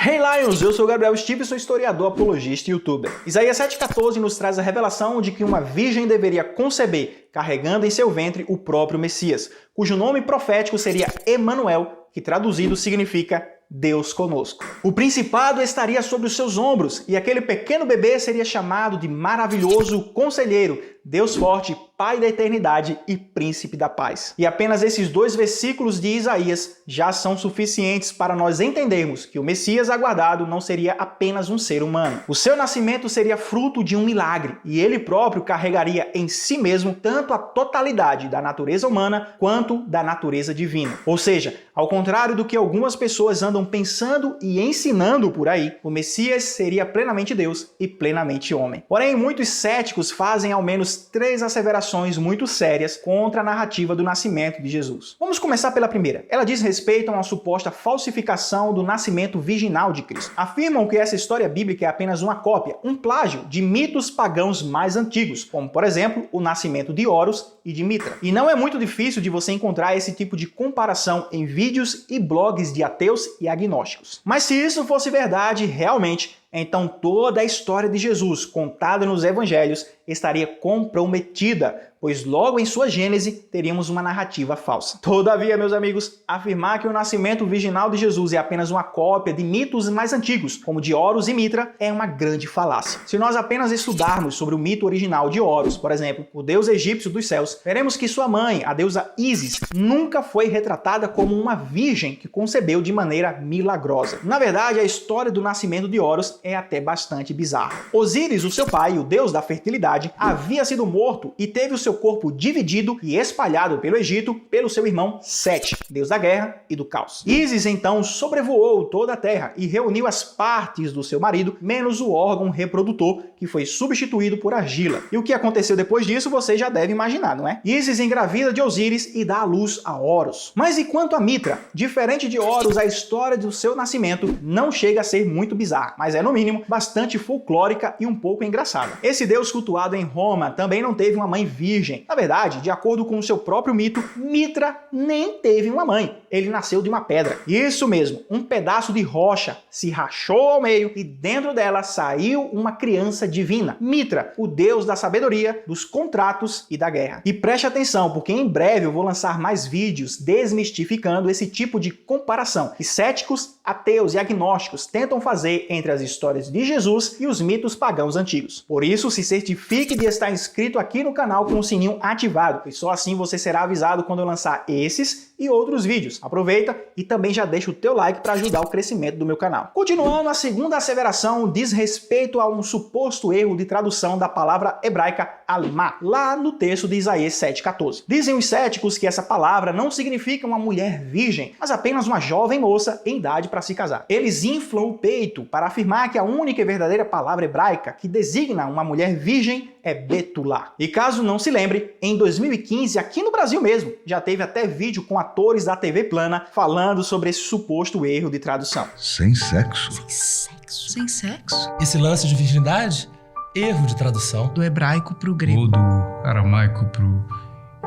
Hey Lions, eu sou o Gabriel Stevenson, historiador, apologista e youtuber. Isaías 7,14 nos traz a revelação de que uma virgem deveria conceber, carregando em seu ventre o próprio Messias, cujo nome profético seria Emanuel, que traduzido significa Deus conosco. O principado estaria sobre os seus ombros e aquele pequeno bebê seria chamado de maravilhoso conselheiro, Deus forte, Pai da eternidade e Príncipe da paz. E apenas esses dois versículos de Isaías já são suficientes para nós entendermos que o Messias aguardado não seria apenas um ser humano. O seu nascimento seria fruto de um milagre e ele próprio carregaria em si mesmo tanto a totalidade da natureza humana quanto da natureza divina. Ou seja, ao contrário do que algumas pessoas andam pensando e ensinando por aí, o Messias seria plenamente Deus e plenamente homem. Porém, muitos céticos fazem ao menos 3 asseverações muito sérias contra a narrativa do nascimento de Jesus. Vamos começar pela primeira. Ela diz respeito a uma suposta falsificação do nascimento virginal de Cristo. Afirmam que essa história bíblica é apenas uma cópia, um plágio de mitos pagãos mais antigos, como, por exemplo, o nascimento de Horus e de Mitra. E não é muito difícil de você encontrar esse tipo de comparação em vídeos e blogs de ateus e agnósticos. Mas se isso fosse verdade, realmente, então toda a história de Jesus contada nos evangelhos estaria comprometida, pois logo em sua gênese teríamos uma narrativa falsa. Todavia, meus amigos, afirmar que o nascimento virginal de Jesus é apenas uma cópia de mitos mais antigos, como de Horus e Mitra, é uma grande falácia. Se nós apenas estudarmos sobre o mito original de Horus, por exemplo, o deus egípcio dos céus, veremos que sua mãe, a deusa Ísis, nunca foi retratada como uma virgem que concebeu de maneira milagrosa. Na verdade, a história do nascimento de Horus é até bastante bizarra. Osíris, o seu pai, o deus da fertilidade, havia sido morto e teve o seu corpo dividido e espalhado pelo Egito pelo seu irmão Sete, deus da guerra e do caos. Ísis então sobrevoou toda a terra e reuniu as partes do seu marido, menos o órgão reprodutor, que foi substituído por argila. E o que aconteceu depois disso você já deve imaginar, não é? Ísis engravida de Osíris e dá à luz a Horus. Mas e quanto a Mitra? Diferente de Horus, a história do seu nascimento não chega a ser muito bizarra, mas é no mínimo bastante folclórica e um pouco engraçada. Esse deus cultuado em Roma também não teve uma mãe virgem. Na verdade, de acordo com o seu próprio mito, Mitra nem teve uma mãe. Ele nasceu de uma pedra. Isso mesmo, um pedaço de rocha se rachou ao meio e dentro dela saiu uma criança divina. Mitra, o deus da sabedoria, dos contratos e da guerra. E preste atenção, porque em breve eu vou lançar mais vídeos desmistificando esse tipo de comparação que céticos, ateus e agnósticos tentam fazer entre as histórias de Jesus e os mitos pagãos antigos. Por isso, se certifique de estar inscrito aqui no canal com o sininho ativado, e só assim você será avisado quando eu lançar esses e outros vídeos. Aproveita e também já deixa o teu like para ajudar o crescimento do meu canal. Continuando, a segunda asseveração diz respeito a um suposto erro de tradução da palavra hebraica alma, lá no texto de Isaías 7,14. Dizem os céticos que essa palavra não significa uma mulher virgem, mas apenas uma jovem moça em idade para se casar. Eles inflam o peito para afirmar que a única e verdadeira palavra hebraica que designa uma mulher virgem é Betulá. E caso não se lembre, em 2015, aqui no Brasil mesmo, já teve até vídeo com atores da TV Plana falando sobre esse suposto erro de tradução. Sem sexo? Sem sexo? Sem sexo? Esse lance de virgindade, erro de tradução. Do hebraico pro grego. Ou do aramaico pro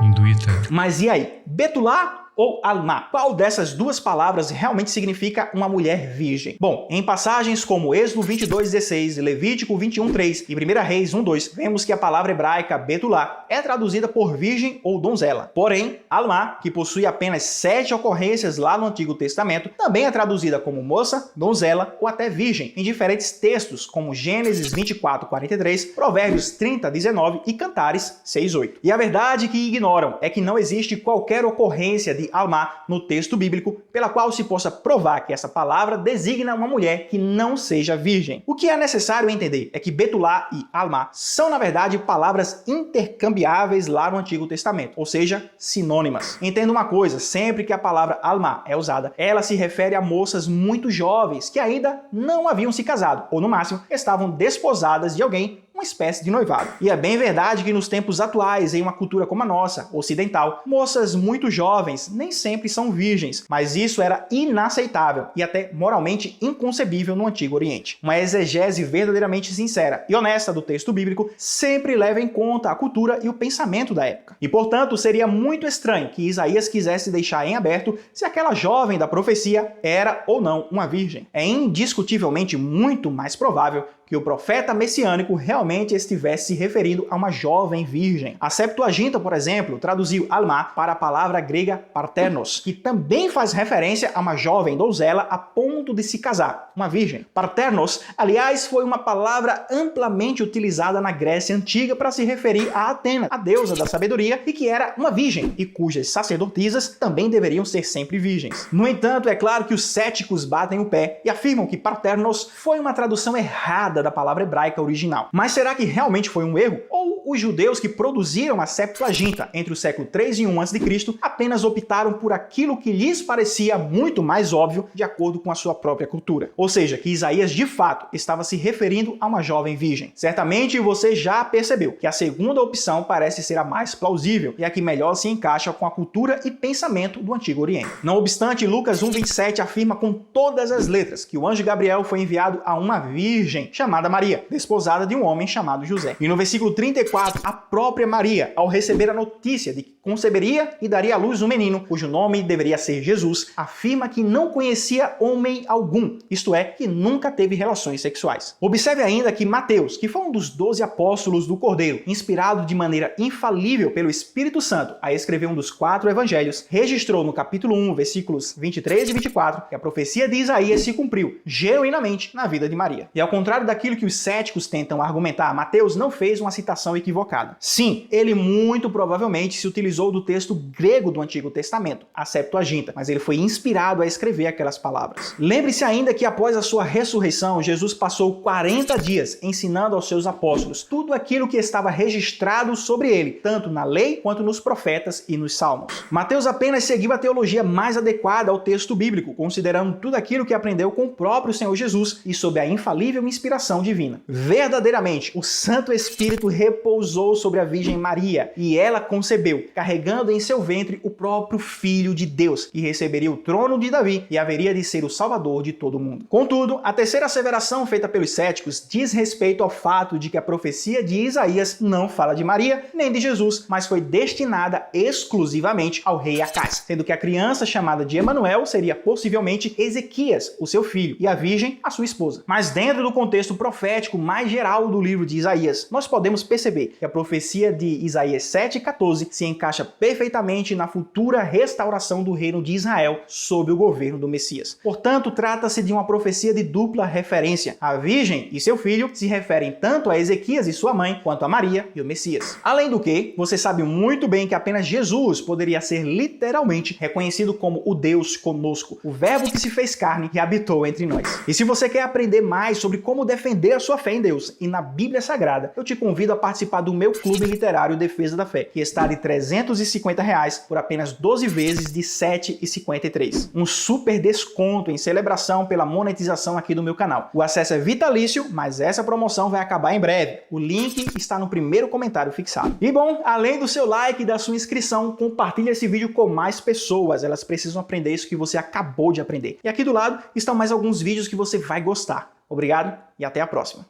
hinduíta. Mas e aí? Betulá ou alma? Qual dessas duas palavras realmente significa uma mulher virgem? Bom, em passagens como Êxodo 22:16, Levítico 21:3 e 1 Reis 1:2, vemos que a palavra hebraica betulá é traduzida por virgem ou donzela. Porém, alma, que possui apenas 7 ocorrências lá no Antigo Testamento, também é traduzida como moça, donzela ou até virgem, em diferentes textos como Gênesis 24:43, Provérbios 30:19 e Cantares 6:8. E a verdade que ignoram é que não existe qualquer ocorrência de alma no texto bíblico pela qual se possa provar que essa palavra designa uma mulher que não seja virgem. O que é necessário entender é que betulá e alma são, na verdade, palavras intercambiáveis lá no Antigo Testamento, ou seja, sinônimas. Entenda uma coisa, sempre que a palavra alma é usada, ela se refere a moças muito jovens que ainda não haviam se casado, ou no máximo, estavam desposadas de alguém uma espécie de noivado. E é bem verdade que nos tempos atuais, em uma cultura como a nossa, ocidental, moças muito jovens nem sempre são virgens, mas isso era inaceitável e até moralmente inconcebível no Antigo Oriente. Uma exegese verdadeiramente sincera e honesta do texto bíblico sempre leva em conta a cultura e o pensamento da época. E, portanto, seria muito estranho que Isaías quisesse deixar em aberto se aquela jovem da profecia era ou não uma virgem. É indiscutivelmente muito mais provável que o profeta messiânico realmente estivesse se referindo a uma jovem virgem. A Septuaginta, por exemplo, traduziu alma para a palavra grega parternos, que também faz referência a uma jovem donzela a ponto de se casar, uma virgem. Parternos, aliás, foi uma palavra amplamente utilizada na Grécia Antiga para se referir a Atena, a deusa da sabedoria, e que era uma virgem, e cujas sacerdotisas também deveriam ser sempre virgens. No entanto, é claro que os céticos batem o pé e afirmam que parternos foi uma tradução errada da palavra hebraica original. Mas será que realmente foi um erro? Ou os judeus que produziram a Septuaginta entre o século 3 e 1 a.C. apenas optaram por aquilo que lhes parecia muito mais óbvio de acordo com a sua própria cultura? Ou seja, que Isaías de fato estava se referindo a uma jovem virgem. Certamente você já percebeu que a segunda opção parece ser a mais plausível e a que melhor se encaixa com a cultura e pensamento do Antigo Oriente. Não obstante, Lucas 1:27 afirma com todas as letras que o anjo Gabriel foi enviado a uma virgem chamada Maria, desposada de um homem chamado José. E no versículo 34, a própria Maria, ao receber a notícia de que conceberia e daria à luz um menino, cujo nome deveria ser Jesus, afirma que não conhecia homem algum, isto é, que nunca teve relações sexuais. Observe ainda que Mateus, que foi um dos 12 apóstolos do Cordeiro, inspirado de maneira infalível pelo Espírito Santo a escrever um dos 4 evangelhos, registrou no capítulo 1, versículos 23 e 24, que a profecia de Isaías se cumpriu genuinamente na vida de Maria. E ao contrário daquilo que os céticos tentam argumentar, Mateus não fez uma citação equivocada. Sim, ele muito provavelmente se utilizou do texto grego do Antigo Testamento, a Septuaginta, mas ele foi inspirado a escrever aquelas palavras. Lembre-se ainda que após a sua ressurreição, Jesus passou 40 dias ensinando aos seus apóstolos tudo aquilo que estava registrado sobre ele, tanto na lei quanto nos profetas e nos salmos. Mateus apenas seguiu a teologia mais adequada ao texto bíblico, considerando tudo aquilo que aprendeu com o próprio Senhor Jesus e sob a infalível inspiração divina. Verdadeiramente, o Santo Espírito repousou sobre a Virgem Maria e ela concebeu, carregando em seu ventre o próprio Filho de Deus, que receberia o trono de Davi e haveria de ser o Salvador de todo mundo. Contudo, a terceira asseveração feita pelos céticos diz respeito ao fato de que a profecia de Isaías não fala de Maria nem de Jesus, mas foi destinada exclusivamente ao rei Acás, sendo que a criança chamada de Emanuel seria possivelmente Ezequias, o seu filho, e a virgem, a sua esposa. Mas dentro do contexto profético mais geral do livro de Isaías, nós podemos perceber que a profecia de Isaías 7:14 se encaixa perfeitamente na futura restauração do reino de Israel sob o governo do Messias. Portanto, trata-se de uma profecia de dupla referência. A Virgem e seu filho se referem tanto a Ezequias e sua mãe, quanto a Maria e o Messias. Além do que, você sabe muito bem que apenas Jesus poderia ser literalmente reconhecido como o Deus conosco, o Verbo que se fez carne e habitou entre nós. E se você quer aprender mais sobre como defender a sua fé em Deus e na Bíblia Sagrada, eu te convido a participar do meu clube literário Defesa da Fé, que está de R$350 por apenas 12 vezes de R$7,53. Um super desconto em celebração pela monetização aqui do meu canal. O acesso é vitalício, mas essa promoção vai acabar em breve. O link está no primeiro comentário fixado. E bom, além do seu like e da sua inscrição, compartilhe esse vídeo com mais pessoas. Elas precisam aprender isso que você acabou de aprender. E aqui do lado estão mais alguns vídeos que você vai gostar. Obrigado e até a próxima.